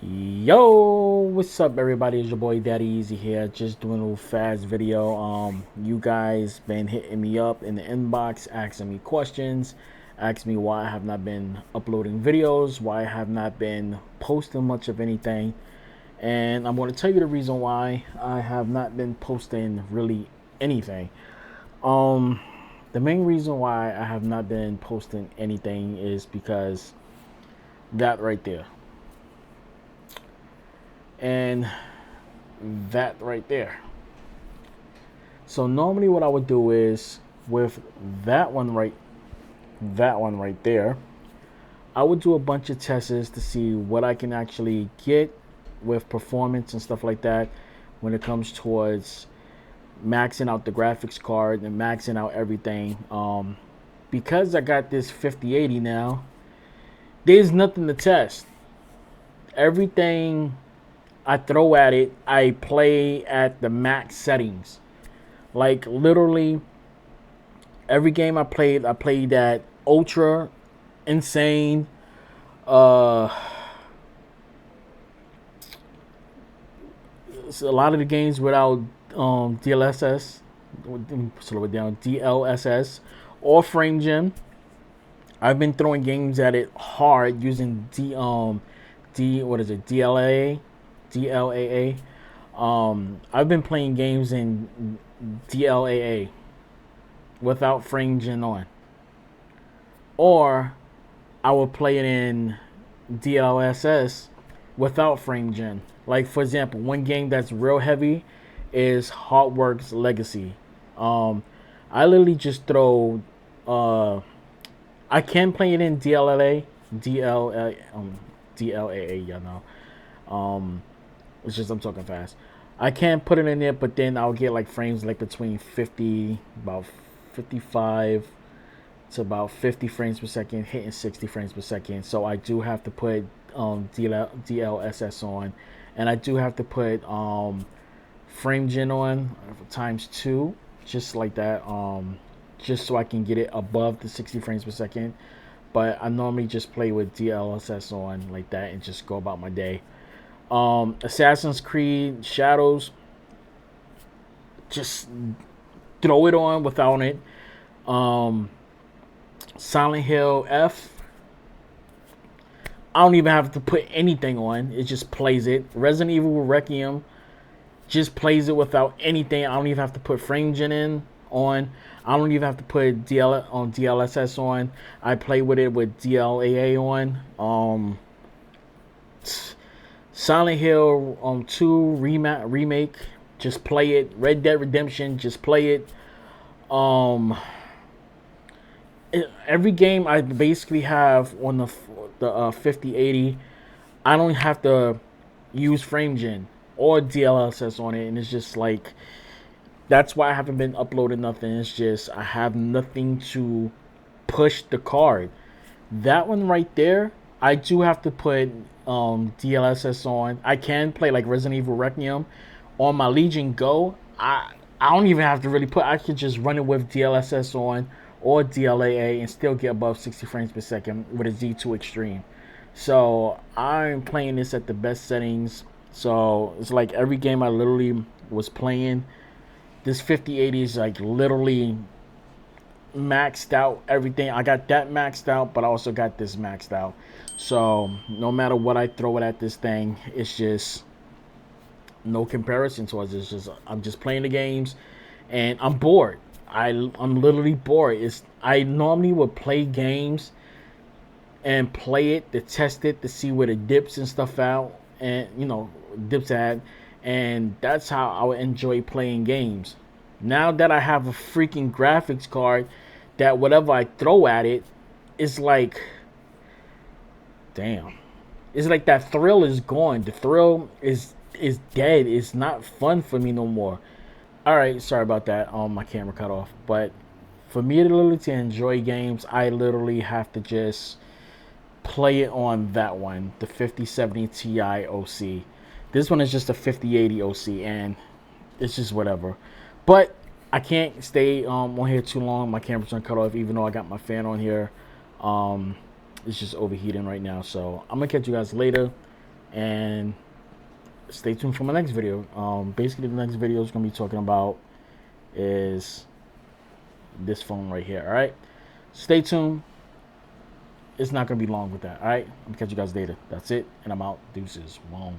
Yo, what's up everybody? It's your boy Daddy Easy here, just doing a little fast video. You guys been hitting me up in the inbox, asking me questions, asking me why I have not been uploading videos, why I have not been posting much of anything. And I'm going to tell you the reason why I have not been posting really anything. Um, the main reason why I have not been posting anything is because that right there. And that right there. So normally what I would do is with that one right there, I would do a bunch of tests to see what I can actually get with performance and stuff like that when it comes towards maxing out the graphics card and maxing out everything. Because I got this 5080 now, there's nothing to test. Everything I throw at it, I play at the max settings. Like literally every game I played at ultra, insane, so a lot of the games without DLSS, slow it down, DLSS or frame gen. I've been throwing games at it hard using what is it, DLAA. I've been playing games in DLAA without frame gen on, or I will play it in DLSS without frame gen. Like for example, one game that's real heavy is Hotworks Legacy. I literally just throw. I can play it in DLAA. You know. It's just I'm talking fast. I can't put it in there, but then I'll get like frames like between 50, about 55 to about 50 frames per second, hitting 60 frames per second. So I do have to put DLSS on, and I do have to put frame gen on ×2, just like that, just so I can get it above the 60 frames per second. But I normally just play with DLSS on like that and just go about my day. Assassin's Creed Shadows, just throw it on without it. Silent Hill F, I don't even have to put anything on, it just plays it. Resident Evil Requiem just plays it without anything. I don't even have to put frame gen on. I don't even have to put DLSS on. I play with it with DLAA on. Silent Hill 2 remake, just play it. Red Dead Redemption, just play it. Every game I basically have on the 5080, I don't have to use frame gen or DLSS on it, and it's just like, that's why I haven't been uploading nothing. It's just I have nothing to push the card. That one right there, I do have to put DLSS on. I can play like Resident Evil Requiem on my Legion Go. I don't even have to really put. I could just run it with DLSS on or DLAA and still get above 60 frames per second with a Z2 Extreme. So I'm playing this at the best settings. So it's like every game I literally was playing, this 5080 is like literally maxed out everything. I got that maxed out, but I also got this maxed out. So no matter what I throw it at this thing, it's just no comparison towards it. It's just I'm just playing the games and I'm bored. I'm literally bored. I normally would play games and play it to test it to see where the dips and stuff out, and dips at, and that's how I would enjoy playing games. Now that I have a freaking graphics card that whatever I throw at it, it's like, damn. It's like that thrill is gone. The thrill is dead. It's not fun for me no more. Alright, sorry about that. My camera cut off. But for me to literally enjoy games, I literally have to just play it on that one, the 5070 Ti OC. This one is just a 5080 OC, and it's just whatever. But I can't stay on here too long. My camera's gonna cut off, even though I got my fan on here. It's just overheating right now. So I'm gonna catch you guys later, and stay tuned for my next video. Basically, the next video is going to be talking about is this phone right here. All right, stay tuned. It's not going to be long with that. All right, I'm going to catch you guys later. That's it, and I'm out. Deuces. Boom.